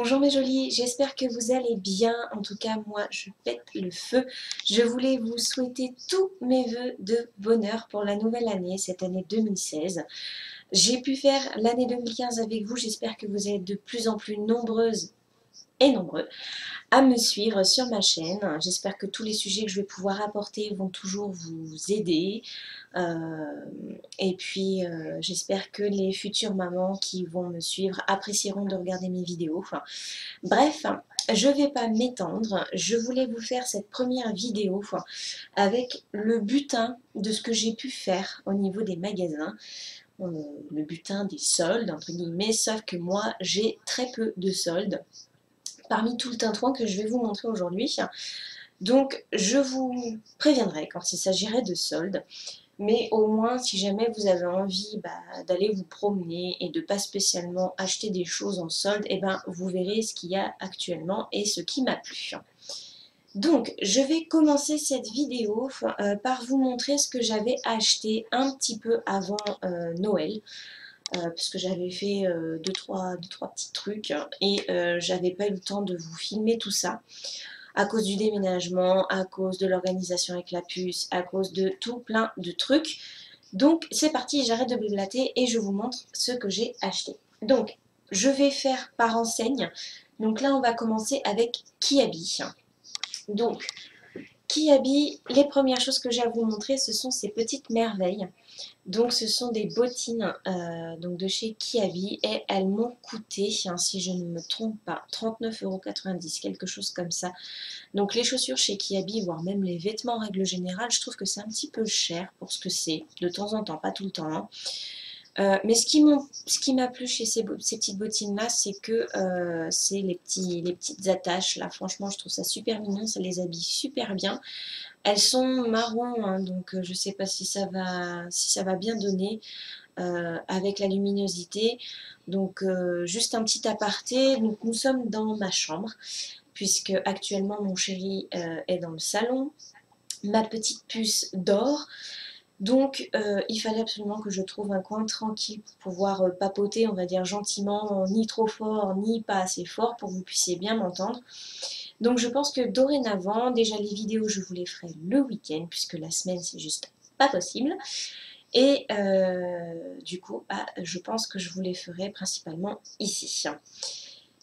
Bonjour mes jolies, j'espère que vous allez bien. En tout cas, moi, je pète le feu. Je voulais vous souhaiter tous mes vœux de bonheur pour la nouvelle année, cette année 2016. J'ai pu faire l'année 2015 avec vous. J'espère que vous êtes de plus en plus nombreuses et nombreux à me suivre sur ma chaîne. J'espère que tous les sujets que je vais pouvoir apporter vont toujours vous aider. Et puis j'espère que les futures mamans qui vont me suivre apprécieront de regarder mes vidéos. Bref, je ne vais pas m'étendre. Je voulais vous faire cette première vidéo avec le butin de ce que j'ai pu faire au niveau des magasins. Le butin des soldes, entre guillemets, sauf que moi j'ai très peu de soldes parmi tout le tintouin que je vais vous montrer aujourd'hui. Donc je vous préviendrai quand il s'agirait de soldes, mais au moins si jamais vous avez envie d'aller vous promener et de pas spécialement acheter des choses en solde, et vous verrez ce qu'il y a actuellement et ce qui m'a plu. Donc je vais commencer cette vidéo par vous montrer ce que j'avais acheté un petit peu avant Noël. Parce que j'avais fait deux, trois petits trucs et j'avais pas eu le temps de vous filmer tout ça à cause du déménagement, à cause de l'organisation avec la puce, à cause de tout plein de trucs. Donc c'est parti, j'arrête de blablater et je vous montre ce que j'ai acheté. Donc je vais faire par enseigne. Donc là on va commencer avec Kiabi. Donc Kiabi, les premières choses que j'ai à vous montrer, ce sont ces petites merveilles. Donc ce sont des bottines donc de chez Kiabi et elles m'ont coûté, si je ne me trompe pas, 39,90 €, quelque chose comme ça. Donc les chaussures chez Kiabi, voire même les vêtements en règle générale, je trouve que c'est un petit peu cher pour ce que c'est, de temps en temps, pas tout le temps. Mais ce qui m'a plu chez ces petites bottines là, c'est que c'est les petites attaches là, franchement je trouve ça super mignon, ça les habille super bien. Elles sont marron, hein, donc je ne sais pas si ça va bien donner avec la luminosité. Donc juste un petit aparté, donc nous sommes dans ma chambre, puisque actuellement mon chéri est dans le salon. Ma petite puce dort. Donc il fallait absolument que je trouve un coin tranquille pour pouvoir papoter, on va dire gentiment, ni trop fort, ni pas assez fort, pour que vous puissiez bien m'entendre. Donc je pense que dorénavant, déjà les vidéos je vous les ferai le week-end, puisque la semaine c'est juste pas possible. Et du coup, je pense que je vous les ferai principalement ici.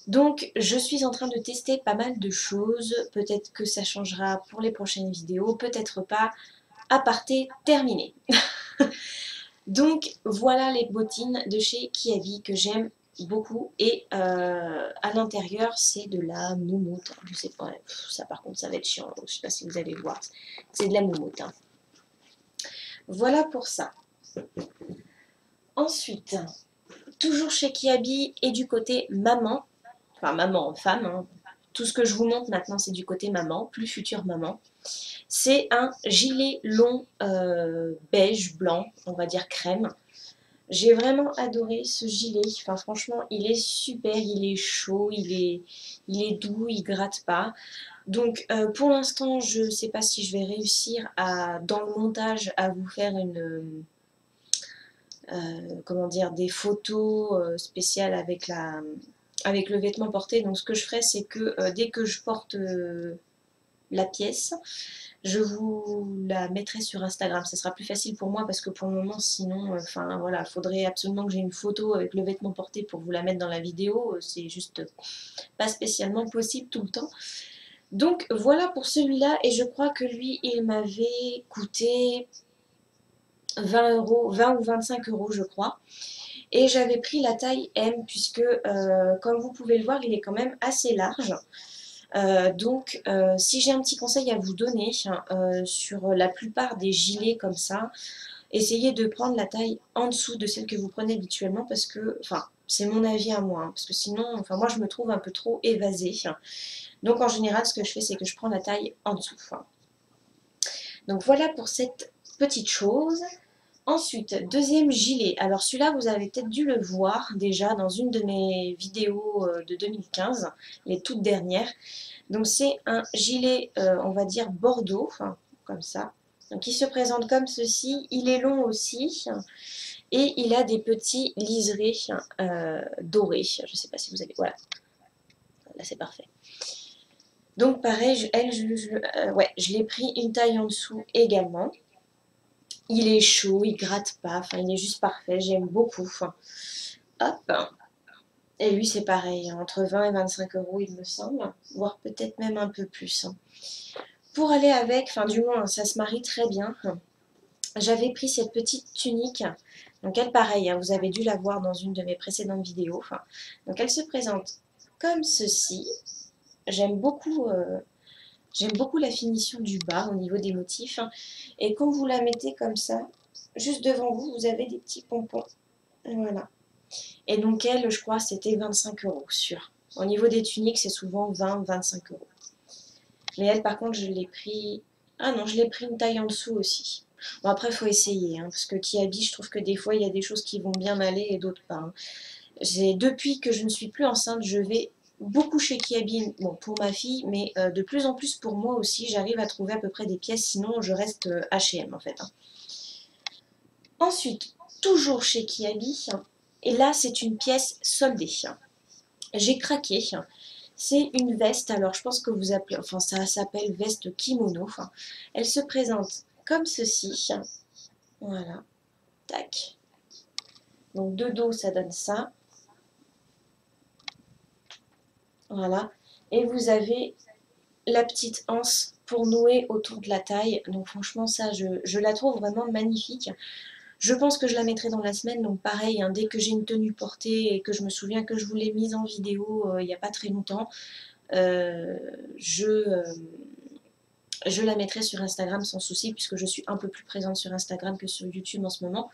Donc je suis en train de tester pas mal de choses, peut-être que ça changera pour les prochaines vidéos, peut-être pas. Aparté terminé. Donc voilà les bottines de chez Kiabi que j'aime beaucoup, et à l'intérieur c'est de la moumoute. Je sais pas, ça par contre ça va être chiant, je sais pas si vous allez voir, c'est de la moumoute. Voilà pour ça. Ensuite, toujours chez Kiabi et du côté maman, enfin maman, femme, hein. Tout ce que je vous montre maintenant c'est du côté maman, plus future maman. C'est un gilet long beige, blanc, on va dire crème. J'ai vraiment adoré ce gilet, enfin franchement il est super, il est chaud, il est doux, il gratte pas. Donc pour l'instant je ne sais pas si je vais réussir dans le montage à vous faire comment dire, des photos spéciales avec le vêtement porté. Donc ce que je ferai c'est que dès que je porte la pièce, je vous la mettrai sur Instagram. Ça sera plus facile pour moi parce que pour le moment, sinon, voilà, il faudrait absolument que j'ai une photo avec le vêtement porté pour vous la mettre dans la vidéo. C'est juste pas spécialement possible tout le temps. Donc voilà pour celui-là, et je crois que lui, il m'avait coûté 20 €, 20 ou 25 € je crois. Et j'avais pris la taille M puisque, comme vous pouvez le voir, il est quand même assez large. Donc si j'ai un petit conseil à vous donner sur la plupart des gilets comme ça, essayez de prendre la taille en dessous de celle que vous prenez habituellement, parce que, enfin c'est mon avis à moi, hein, parce que sinon, moi je me trouve un peu trop évasée. Donc en général ce que je fais c'est que je prends la taille en dessous. Donc voilà pour cette petite chose. Ensuite, deuxième gilet. Alors celui-là, vous avez peut-être dû le voir déjà dans une de mes vidéos de 2015, les toutes dernières. Donc c'est un gilet, on va dire bordeaux, comme ça. Donc il se présente comme ceci. Il est long aussi et il a des petits liserés dorés. Je ne sais pas si vous avez... Voilà. là c'est parfait. Donc pareil, ouais, je l'ai pris une taille en dessous également. Il est chaud, il gratte pas, enfin il est juste parfait, j'aime beaucoup. Enfin, hop. Et lui c'est pareil, entre 20 et 25 euros il me semble, voire peut-être même un peu plus. Pour aller avec, enfin du moins ça se marie très bien. J'avais pris cette petite tunique, donc elle pareil, hein, vous avez dû la voir dans une de mes précédentes vidéos. Enfin, donc elle se présente comme ceci. J'aime beaucoup la finition du bas au niveau des motifs. Hein. Et quand vous la mettez comme ça, juste devant vous, vous avez des petits pompons. Voilà. Et donc elle, je crois, c'était 25 euros sûr. Au niveau des tuniques, c'est souvent 20-25 euros. Mais elle, par contre, je l'ai pris... Ah non, je l'ai pris une taille en dessous aussi. Bon, après, il faut essayer, hein, parce que Kiabi, je trouve que des fois, il y a des choses qui vont bien aller et d'autres pas. Hein. Depuis que je ne suis plus enceinte, je vais beaucoup chez Kiabi, bon, pour ma fille, mais de plus en plus pour moi aussi. J'arrive à trouver à peu près des pièces, sinon je reste H&M en fait. Hein. Ensuite, toujours chez Kiabi, et là, c'est une pièce soldée. J'ai craqué. C'est une veste, alors je pense que vous appelez, enfin ça s'appelle veste kimono. Enfin, elle se présente comme ceci. Voilà, tac. Donc de dos, ça donne ça. Voilà. Et vous avez la petite anse pour nouer autour de la taille. Donc franchement, ça, je la trouve vraiment magnifique. Je pense que je la mettrai dans la semaine, donc pareil, hein, dès que j'ai une tenue portée et que je me souviens que je vous l'ai mise en vidéo il n'y a pas très longtemps, je la mettrai sur Instagram sans souci, puisque je suis un peu plus présente sur Instagram que sur YouTube en ce moment.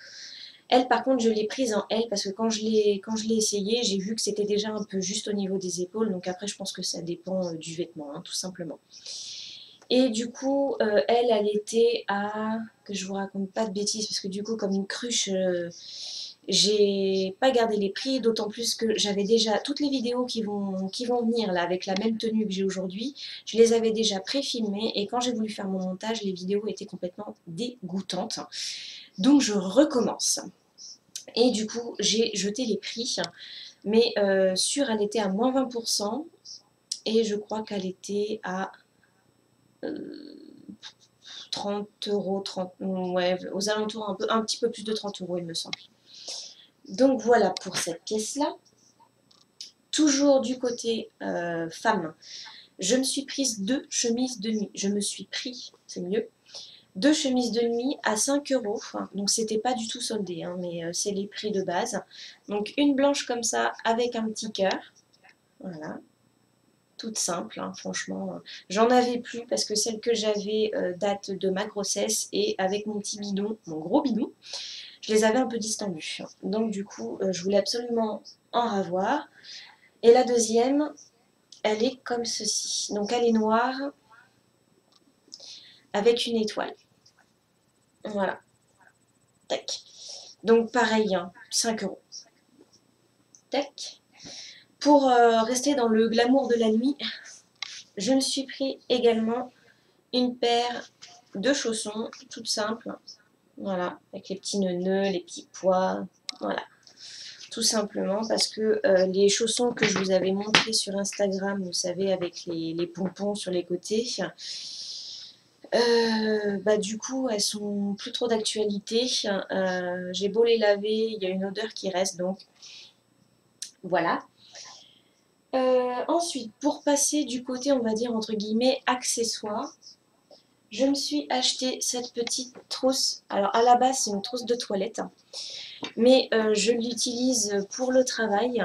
Elle, par contre, je l'ai prise en L, parce que quand je l'ai essayé, j'ai vu que c'était déjà un peu juste au niveau des épaules, donc après, je pense que ça dépend du vêtement, hein, tout simplement. Et du coup, elle était à... que je vous raconte pas de bêtises, parce que du coup, comme une cruche... j'ai pas gardé les prix, d'autant plus que j'avais déjà toutes les vidéos qui vont venir là avec la même tenue que j'ai aujourd'hui, je les avais déjà pré-filmées et quand j'ai voulu faire mon montage, les vidéos étaient complètement dégoûtantes. Donc je recommence. Et du coup, j'ai jeté les prix, mais elle était à moins 20% et je crois qu'elle était à 30 euros, 30, ouais, aux alentours un petit peu plus de 30 euros il me semble. Donc voilà pour cette pièce-là. Toujours du côté femme, je me suis prise 2 chemises de nuit. Je me suis pris, c'est mieux, 2 chemises de nuit à 5 euros. Donc c'était pas du tout soldé, hein, mais c'est les prix de base. Donc une blanche comme ça avec un petit cœur. Voilà. Toute simple, hein, franchement. J'en avais plus parce que celle que j'avais date de ma grossesse et avec mon petit bidon, mon gros bidon, je les avais un peu distendus. Donc du coup, je voulais absolument en ravoir. Et la deuxième, elle est comme ceci. Donc elle est noire avec une étoile. Voilà. Tac. Donc pareil, hein, 5 euros. Tac. Pour rester dans le glamour de la nuit, je me suis pris également une paire de chaussons, toutes simples. Voilà, avec les petits nœuds, les petits pois. Voilà. Tout simplement parce que les chaussons que je vous avais montrés sur Instagram, vous savez, avec les pompons sur les côtés, du coup, elles sont plus trop d'actualité. J'ai beau les laver, il y a une odeur qui reste, donc voilà. Ensuite, pour passer du côté, on va dire, entre guillemets, accessoires, je me suis acheté cette petite trousse. Alors, à la base, c'est une trousse de toilette. Mais je l'utilise pour le travail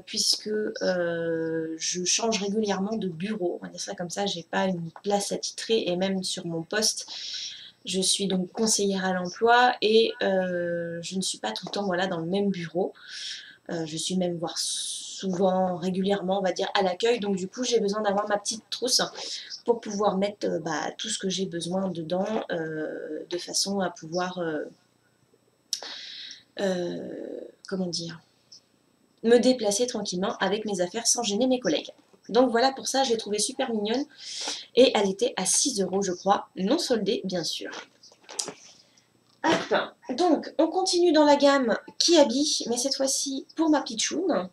puisque je change régulièrement de bureau. On va dire ça comme ça, j'ai pas une place attitrée et même sur mon poste, je suis donc conseillère à l'emploi et je ne suis pas tout le temps voilà, dans le même bureau. Je suis même voire souvent, régulièrement, on va dire, à l'accueil. Donc du coup, j'ai besoin d'avoir ma petite trousse pour pouvoir mettre tout ce que j'ai besoin dedans de façon à pouvoir... comment dire, me déplacer tranquillement avec mes affaires sans gêner mes collègues. Donc voilà, pour ça, je l'ai trouvée super mignonne. Et elle était à 6 euros, je crois, non soldée, bien sûr. Hop. Donc, on continue dans la gamme Kiabi, mais cette fois-ci pour ma petite choune.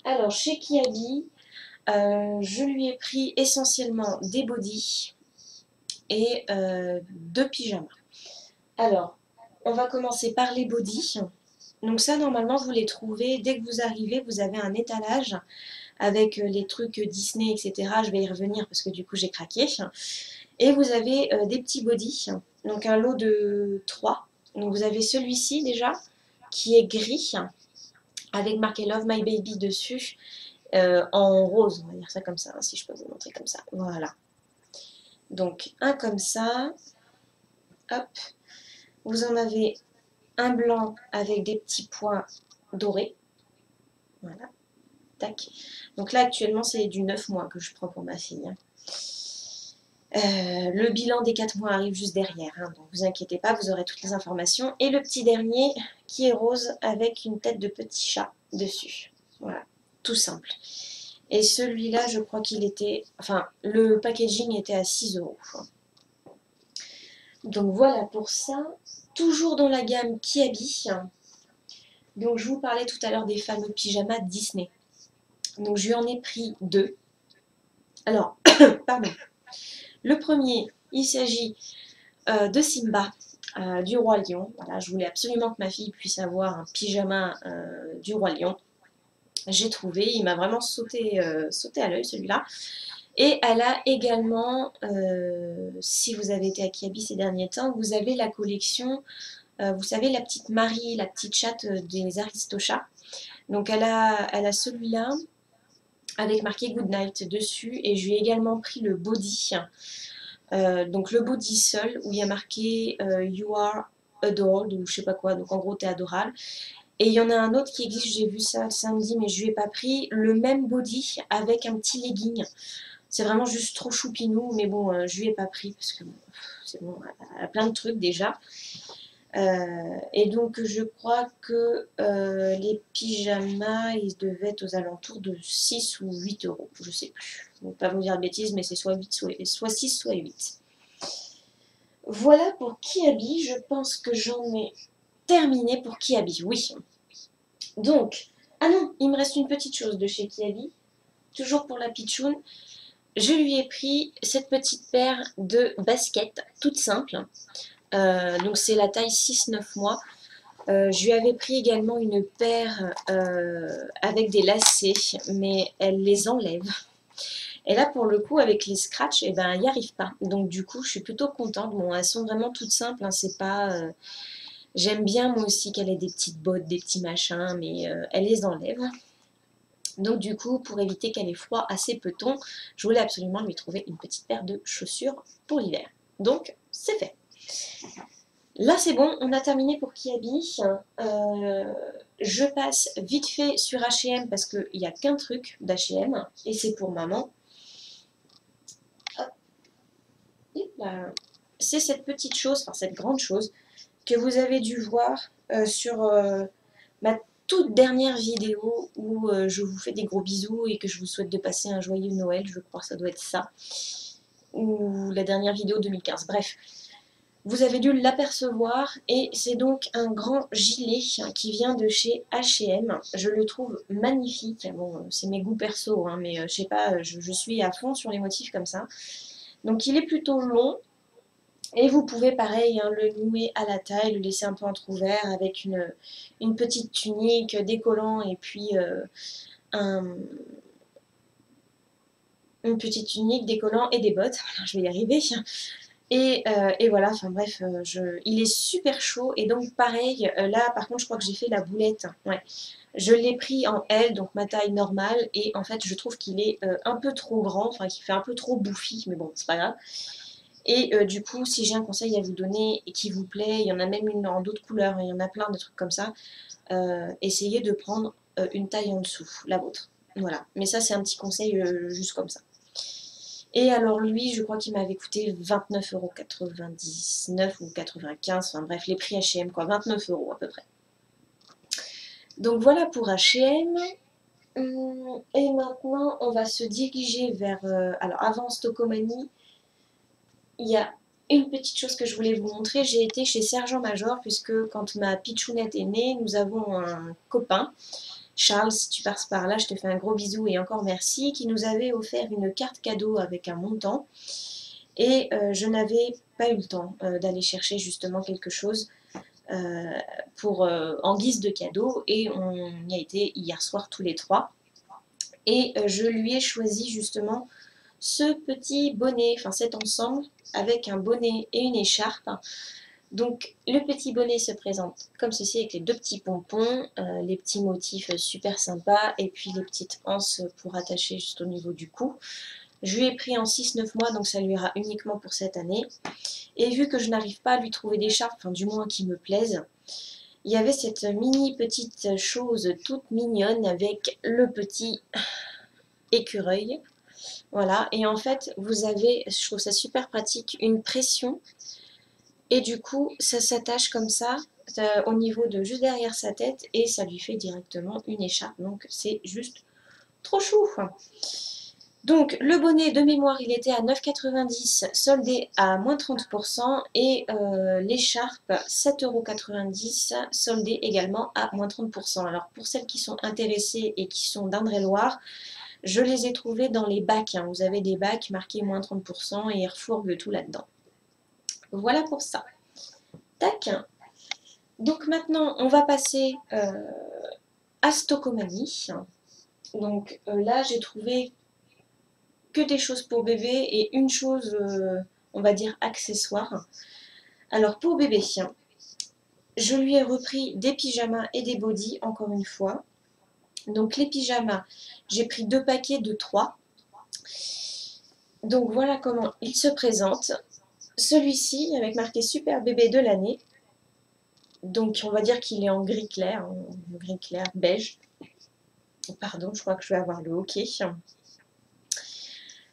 Alors, chez Kiabi, Je lui ai pris essentiellement des bodys et 2 pyjamas. Alors, on va commencer par les bodys. Donc ça, normalement, vous les trouvez, dès que vous arrivez, vous avez un étalage avec les trucs Disney, etc. Je vais y revenir parce que du coup, j'ai craqué. Et vous avez des petits bodys, donc un lot de 3. Donc vous avez celui-ci déjà, qui est gris, avec marqué Love My Baby dessus, en rose, on va dire ça comme ça, hein, si je peux vous montrer comme ça. Voilà. Donc un comme ça, hop. Vous en avez un blanc avec des petits points dorés. Voilà. Tac. Donc là, actuellement, c'est du 9 mois que je prends pour ma fille. Hein. Le bilan des 4 mois arrive juste derrière, hein, donc vous inquiétez pas, vous aurez toutes les informations. Et le petit dernier qui est rose avec une tête de petit chat dessus. Voilà, tout simple. Et celui-là, je crois qu'il était... Enfin, le packaging était à 6 €. Donc voilà pour ça. Toujours dans la gamme Kiabi. Donc je vous parlais tout à l'heure des fameux pyjamas Disney. Donc je lui en ai pris 2. Alors, pardon. Le premier, il s'agit de Simba, du Roi Lion. Voilà, je voulais absolument que ma fille puisse avoir un pyjama du Roi Lion. J'ai trouvé, il m'a vraiment sauté à l'œil celui-là. Et elle a également, si vous avez été à Kiabi ces derniers temps, vous avez la collection, vous savez la petite Marie, la petite chatte des Aristochats. Donc elle a celui-là avec marqué Good Night dessus et je lui ai également pris le body. Donc le body seul où il y a marqué You are adored ou je sais pas quoi, donc en gros t'es adorable. Et il y en a un autre qui existe, j'ai vu ça le samedi mais je lui ai pas pris, le même body avec un petit legging. C'est vraiment juste trop choupinou mais bon je lui ai pas pris parce que c'est bon, elle a plein de trucs déjà. Et donc je crois que les pyjamas ils devaient être aux alentours de 6 ou 8 €, je sais plus. Je ne vais pas vous dire de bêtises mais c'est soit 6 soit 8. Voilà pour Kiabi, je pense que j'en ai terminé pour Kiabi, oui. Donc, ah non, il me reste une petite chose de chez Kiabi, toujours pour la pitchoun. Je lui ai pris cette petite paire de baskets, toute simple. Donc c'est la taille 6-9 mois. Je lui avais pris également une paire avec des lacets, mais elle les enlève. Et là, pour le coup, avec les scratchs, eh ben, il n'y arrive pas. Donc du coup, je suis plutôt contente. Bon, elles sont vraiment toutes simples, hein, c'est pas... J'aime bien moi aussi qu'elle ait des petites bottes, des petits machins, mais elle les enlève. Donc du coup, pour éviter qu'elle ait froid à ses petons, je voulais absolument lui trouver une petite paire de chaussures pour l'hiver. Donc, c'est fait. Là, c'est bon, on a terminé pour Kiabi. Je passe vite fait sur H&M parce qu'il n'y a qu'un truc d'H&M et c'est pour maman. C'est cette petite chose, enfin cette grande chose, que vous avez dû voir sur ma toute dernière vidéo où je vous fais des gros bisous et que je vous souhaite de passer un joyeux Noël, je crois que ça doit être ça. Ou la dernière vidéo 2015, bref. Vous avez dû l'apercevoir et c'est donc un grand gilet qui vient de chez H&M. Je le trouve magnifique. Bon, c'est mes goûts perso, hein, mais je sais pas, je suis à fond sur les motifs comme ça. Donc il est plutôt long et vous pouvez pareil hein, le nouer à la taille, le laisser un peu entrouvert avec une petite tunique, des collants et puis une petite tunique, des collants et des bottes. Je vais y arriver. Et voilà, enfin bref, il est super chaud et donc pareil, là par contre je crois que j'ai fait la boulette, ouais. Je l'ai pris en L, donc ma taille normale, et en fait je trouve qu'il est un peu trop grand, enfin qu'il fait un peu trop bouffi, mais bon c'est pas grave. Et du coup si j'ai un conseil à vous donner et qui vous plaît, il y en a même une en d'autres couleurs, il y en a plein de trucs comme ça, essayez de prendre une taille en dessous, la vôtre, voilà. Mais ça c'est un petit conseil juste comme ça. Et alors lui, je crois qu'il m'avait coûté 29,99 € ou 95, enfin bref, les prix H&M quoi, 29 € à peu près. Donc voilà pour H&M. Et maintenant, on va se diriger vers... alors avant Stockomanie, il y a une petite chose que je voulais vous montrer. J'ai été chez Sergent Major puisque quand ma pitchounette est née, nous avons un copain Charles, si tu passes par là, je te fais un gros bisou et encore merci, qui nous avait offert une carte cadeau avec un montant. Et je n'avais pas eu le temps d'aller chercher justement quelque chose en guise de cadeau. Et on y a été hier soir tous les trois. Et je lui ai choisi justement ce petit bonnet, enfin cet ensemble avec un bonnet et une écharpe. Donc le petit bonnet se présente comme ceci avec les deux petits pompons, les petits motifs super sympas et puis les petites anses pour attacher juste au niveau du cou. Je lui ai pris en 6-9 mois, donc ça lui ira uniquement pour cette année. Et vu que je n'arrive pas à lui trouver d'écharpe, enfin du moins qui me plaise, il y avait cette mini petite chose toute mignonne avec le petit écureuil. Voilà, et en fait, vous avez, je trouve ça super pratique, une pression. Et du coup, ça s'attache comme ça au niveau de juste derrière sa tête et ça lui fait directement une écharpe. Donc c'est juste trop chou. Donc le bonnet de mémoire, il était à 9,90 €, soldé à moins 30%. Et l'écharpe, 7,90 €, soldé également à moins 30%. Alors pour celles qui sont intéressées et qui sont d'Indre-et-Loire, je les ai trouvées dans les bacs. Vous avez des bacs marqués moins 30% et ils refourguent tout là-dedans. Voilà pour ça. Tac. Donc maintenant, on va passer à Stockomanie. Donc là, j'ai trouvé que des choses pour bébé et une chose, on va dire, accessoire. Alors pour bébé, je lui ai repris des pyjamas et des bodys, encore une fois. Donc les pyjamas, j'ai pris 2 paquets de 3. Donc voilà comment il se présente. Celui-ci, avec marqué Super Bébé de l'année. Donc on va dire qu'il est en gris clair, beige. Pardon, je crois que je vais avoir le hockey.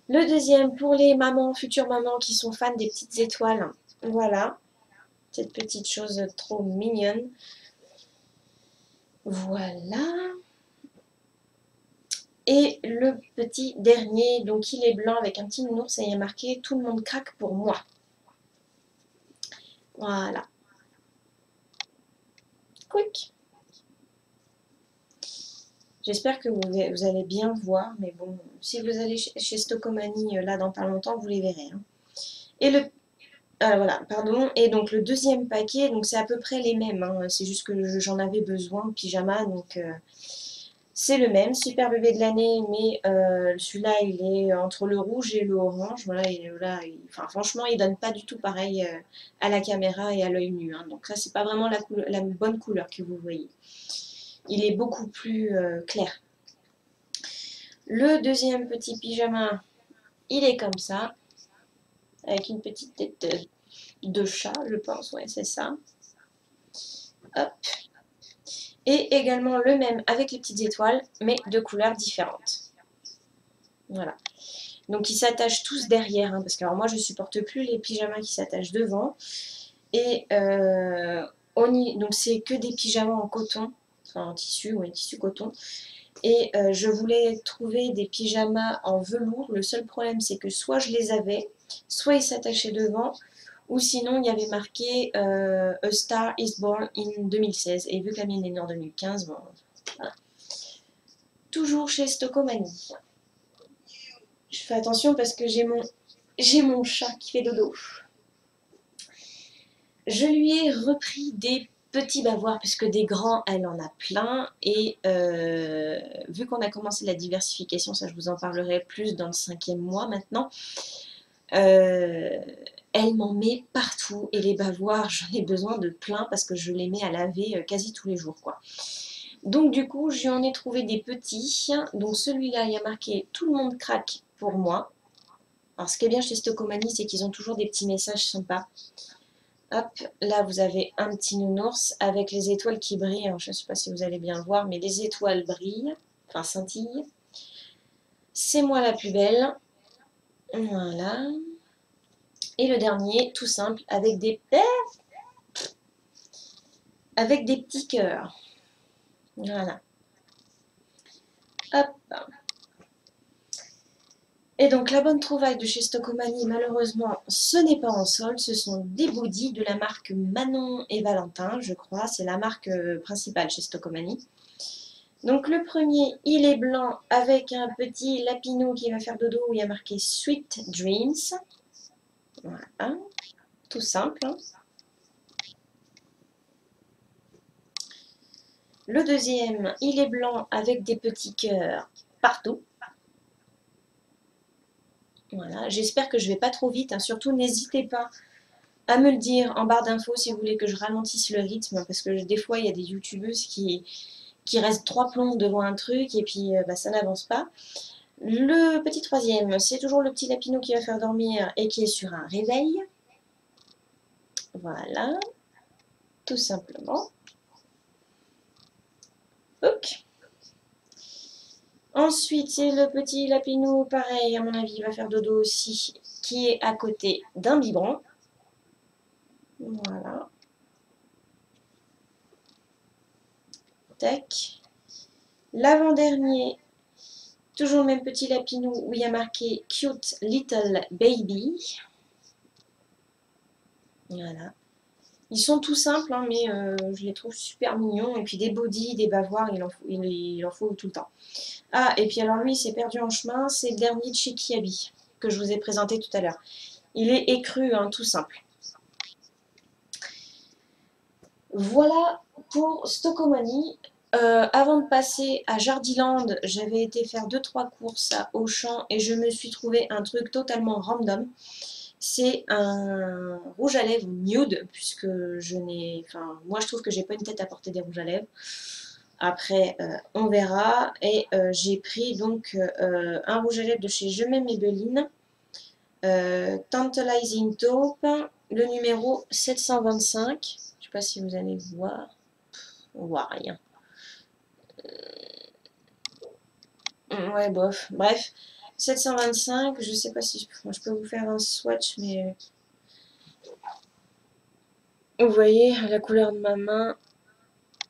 Le deuxième, pour les mamans, futures mamans qui sont fans des petites étoiles. Voilà, cette petite chose trop mignonne. Voilà. Et le petit dernier, donc il est blanc avec un petit nounours et il y a marqué « Tout le monde craque pour moi ». Voilà. Quick. J'espère que vous allez bien voir, mais bon, si vous allez chez Stockomanie là dans pas longtemps, vous les verrez. Et le voilà, pardon. Et donc le deuxième paquet, donc c'est à peu près les mêmes. C'est juste que j'en avais besoin, pyjama, donc c'est le même. Super bébé de l'année, mais celui-là il est entre le rouge et le orange. Voilà, enfin, franchement, il donne pas du tout pareil à la caméra et à l'œil nu. Donc ça, c'est pas vraiment la bonne couleur que vous voyez. Il est beaucoup plus clair. Le deuxième petit pyjama, il est comme ça, avec une petite tête de chat, je pense, ouais, c'est ça. Hop. Et également le même avec les petites étoiles, mais de couleurs différentes. Voilà. Donc ils s'attachent tous derrière, parce que alors moi je supporte plus les pyjamas qui s'attachent devant. Et donc c'est que des pyjamas en coton, enfin en tissu, ouais, tissu coton. Et je voulais trouver des pyjamas en velours. Le seul problème, c'est que soit je les avais, soit ils s'attachaient devant, ou sinon il y avait marqué A Star is Born in 2016. Et vu que la mienne est née en 2015, bon, voilà. Toujours chez Stockomanie. Je fais attention parce que j'ai mon chat qui fait dodo. Je lui ai repris des petits bavoirs, puisque des grands, elle en a plein. Et vu qu'on a commencé la diversification, ça je vous en parlerai plus dans le 5e mois maintenant, elle m'en met partout. Et les bavoirs, j'en ai besoin de plein parce que je les mets à laver quasi tous les jours, quoi. Donc du coup, j'en ai trouvé des petits. Donc celui-là, il y a marqué « Tout le monde craque pour moi ». Alors ce qui est bien chez Stockomanie, c'est qu'ils ont toujours des petits messages sympas. Hop, là vous avez un petit nounours avec les étoiles qui brillent. Alors, je ne sais pas si vous allez bien le voir, mais les étoiles brillent, enfin scintillent. C'est moi la plus belle. Voilà. Et le dernier, tout simple, avec des petits cœurs. Voilà. Hop. Et donc la bonne trouvaille de chez Stockomanie, malheureusement, ce n'est pas en solde, ce sont des bodys de la marque Manon et Valentin, je crois, c'est la marque principale chez Stockomanie. Donc le premier, il est blanc avec un petit lapinou qui va faire dodo où il y a marqué Sweet Dreams. Voilà, tout simple. Hein. Le deuxième, il est blanc avec des petits cœurs partout. Voilà, j'espère que je vais pas trop vite. Hein. Surtout, n'hésitez pas à me le dire en barre d'infos si vous voulez que je ralentisse le rythme. Parce que des fois, il y a des youtubeuses qui restent 3 plombs devant un truc et puis bah, ça n'avance pas. Le petit troisième, c'est toujours le petit lapinou qui va faire dormir et qui est sur un réveil. Voilà, tout simplement. Ok. Ensuite, c'est le petit lapinou, pareil, à mon avis, il va faire dodo aussi, qui est à côté d'un biberon. Voilà. Tac. L'avant-dernier, toujours le même petit lapinou où il y a marqué Cute Little Baby. Voilà. Ils sont tout simples, hein, mais je les trouve super mignons. Et puis des bodys, des bavoirs, il en faut tout le temps. Ah, et puis alors lui, il s'est perdu en chemin. C'est le dernier de chez Kiabi, que je vous ai présenté tout à l'heure. Il est écru, hein, tout simple. Voilà pour Stockomanie. Avant de passer à Jardiland, j'avais été faire 2-3 courses à Auchan et je me suis trouvé un truc totalement random. C'est un rouge à lèvres nude, puisque je n'ai... Enfin, moi je trouve que j'ai pas une tête à porter des rouges à lèvres. Après, on verra. Et j'ai pris donc un rouge à lèvres de chez Je mets Maybelline. Tantalizing Taupe, le numéro 725. Je sais pas si vous allez voir. On voit rien. Ouais, bof. Bref, 725. Je sais pas si je peux vous faire un swatch, mais vous voyez la couleur de ma main.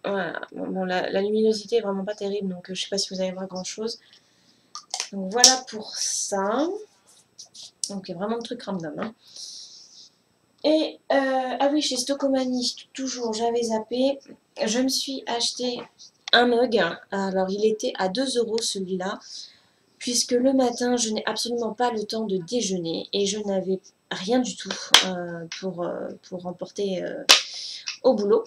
Voilà. Bon, la luminosité est vraiment pas terrible, donc je sais pas si vous allez voir grand chose. Donc voilà pour ça. Donc vraiment le truc random. Hein. Et ah oui, chez Stockomanie, toujours j'avais zappé. Je me suis acheté un mug. Alors il était à 2 € celui-là. Puisque le matin, je n'ai absolument pas le temps de déjeuner et je n'avais rien du tout pour emporter au boulot.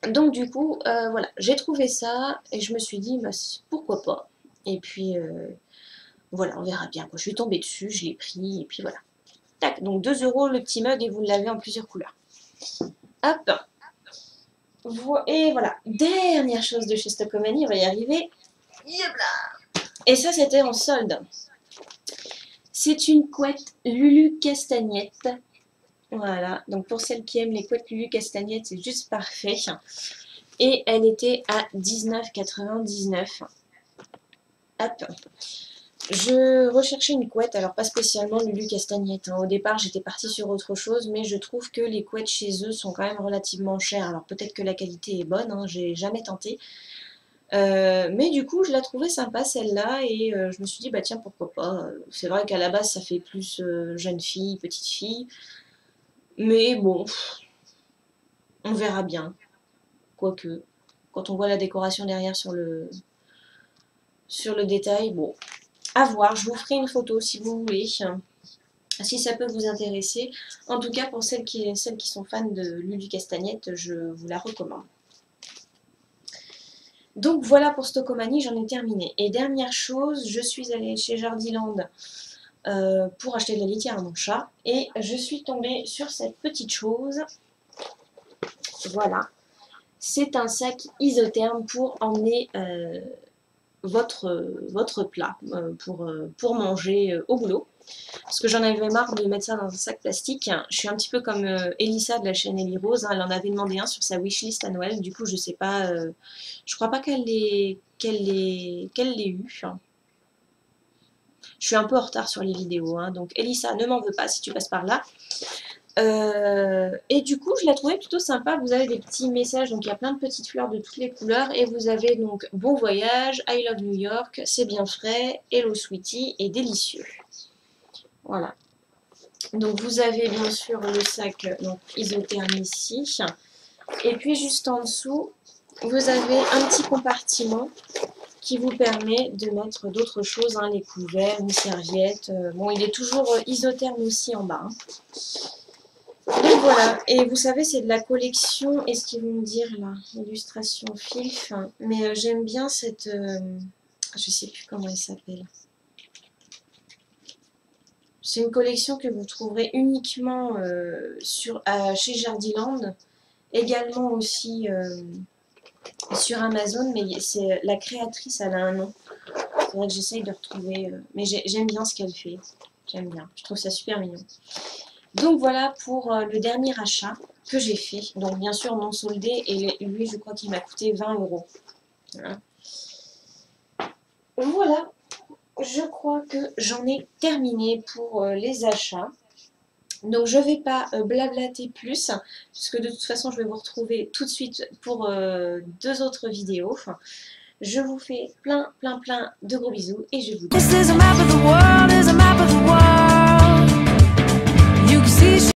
Donc du coup, voilà, j'ai trouvé ça et je me suis dit, bah, pourquoi pas. Et puis, voilà, on verra bien. Je suis tombée dessus, je l'ai pris et puis voilà. Tac, donc 2 € le petit mug et vous l'avez en plusieurs couleurs. Hop. Et voilà, dernière chose de chez Stockomanie, on va y arriver. Et ça, c'était en solde. C'est une couette Lulu Castagnette. Voilà, donc pour celles qui aiment les couettes Lulu Castagnette, c'est juste parfait. Et elle était à 19,99 €. Hop. Je recherchais une couette, alors pas spécialement Lulu Castagnette. Hein. Au départ, j'étais partie sur autre chose, mais je trouve que les couettes chez eux sont quand même relativement chères. Alors peut-être que la qualité est bonne, hein, j'ai jamais tenté. Mais du coup, je la trouvais sympa celle-là et je me suis dit, bah tiens, pourquoi pas. C'est vrai qu'à la base, ça fait plus jeune fille, petite fille. Mais bon, on verra bien. Quoique, quand on voit la décoration derrière sur le détail, bon, à voir. Je vous ferai une photo si vous voulez, si ça peut vous intéresser. En tout cas, pour celles qui sont fans de Lulu Castagnette, je vous la recommande. Donc voilà pour Stockomanie, j'en ai terminé. Et dernière chose, je suis allée chez Jardiland pour acheter de la litière à mon chat. Et je suis tombée sur cette petite chose. Voilà. C'est un sac isotherme pour emmener votre plat pour manger au boulot. Parce que j'en avais marre de mettre ça dans un sac plastique. Je suis un petit peu comme Elissa de la chaîne Ellie Rose. Hein, elle en avait demandé un sur sa wishlist à Noël. Du coup, je sais pas. Je crois pas qu'elle l'ait eu. Je suis un peu en retard sur les vidéos. Hein, donc, Elissa, ne m'en veux pas si tu passes par là. Et du coup, je la trouvais plutôt sympa. Vous avez des petits messages, donc il y a plein de petites fleurs de toutes les couleurs. Et vous avez donc bon voyage, I love New York, c'est bien frais, hello sweetie et délicieux. Voilà. Donc vous avez bien sûr le sac donc, isotherme ici. Et puis juste en dessous, vous avez un petit compartiment qui vous permet de mettre d'autres choses, hein, les couverts, une serviette. Bon, il est toujours isotherme aussi en bas. Hein. Donc voilà, et vous savez, c'est de la collection, et ce qu'ils vont me dire là, illustration FILF, mais j'aime bien cette, je sais plus comment elle s'appelle. C'est une collection que vous trouverez uniquement chez Jardiland, également aussi sur Amazon, mais c'est la créatrice, elle a un nom. C'est vrai que j'essaye de retrouver, mais j'aime bien ce qu'elle fait. J'aime bien, je trouve ça super mignon. Donc voilà pour le dernier achat que j'ai fait. Donc bien sûr non soldé, et lui je crois qu'il m'a coûté 20 €. Voilà. Voilà, je crois que j'en ai terminé pour les achats. Donc je ne vais pas blablater plus, puisque de toute façon je vais vous retrouver tout de suite pour 2 autres vidéos. Je vous fais plein de gros bisous et je vous dis...